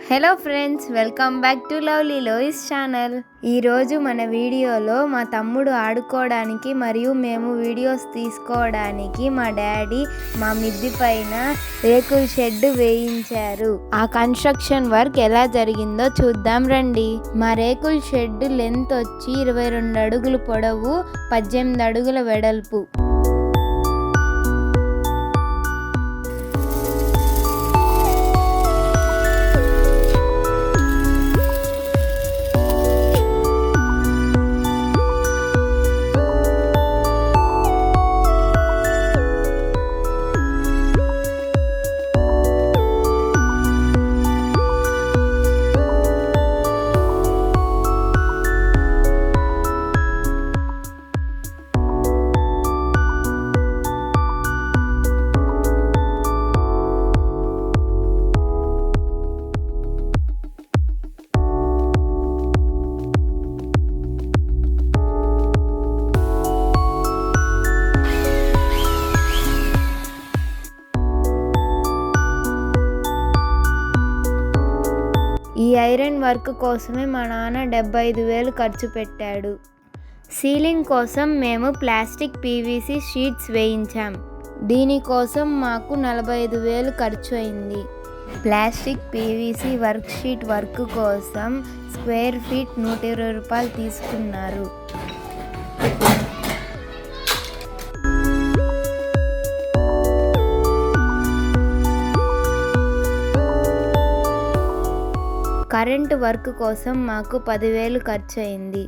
Hello friends, welcome back to lovely loess channel. ఈరోజు మన వీడియోలో మా తమ్ముడు ఆడుకోవడానికి మరియు మేము వీడియోస్ తీసుకోవడానికి మా డాడీ మా మిద్ది పైన రేకుల షెడ్ వేయించారు. ఆ కన్స్ట్రక్షన్ వర్క్ ఎలా జరిగిందో చూద్దాం రండి. మా రేకుల షెడ్ లెంత్ వచ్చి 22 అడుగులు పొడవు, 18 అడుగుల వెడల్పు. ఈ ఐరన్ వర్క్ కోసమే మా నాన్న 75,000 ఖర్చు పెట్టాడు. సీలింగ్ కోసం మేము ప్లాస్టిక్ పీవీసీ షీట్స్ వేయించాం. దీనికోసం మాకు 45,000 ఖర్చు అయింది. Plastic PVC work sheet work కోసం స్క్వేర్ ఫీట్ 120 రూపాయలు తీసుకున్నారు. కరెంటు వర్క్ కోసం మాకు 10,000 ఖర్చు అయింది.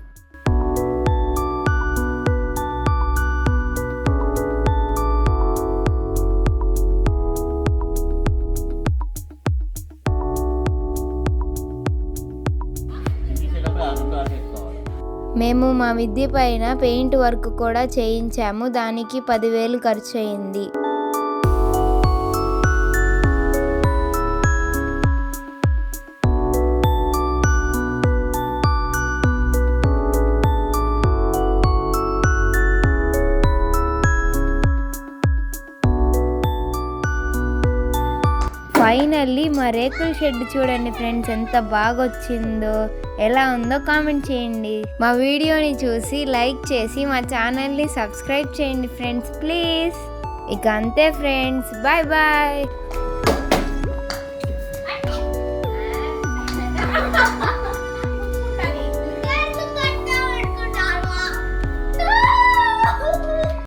మేము మా మిద్ది పైన పెయింట్ వర్క్ కూడా చేయించాము. దానికి 10,000 ఖర్చు అయింది. ఫైనల్లీ మా రేకుల షెడ్ చూడండి ఫ్రెండ్స్, ఎంత బాగా వచ్చిందో. ఎలా ఉందో కామెంట్ చేయండి. మా వీడియోని చూసి లైక్ చేసి మా ఛానల్ని సబ్స్క్రైబ్ చేయండి ఫ్రెండ్స్, ప్లీజ్. ఇక అంతే ఫ్రెండ్స్, బాయ్ బాయ్.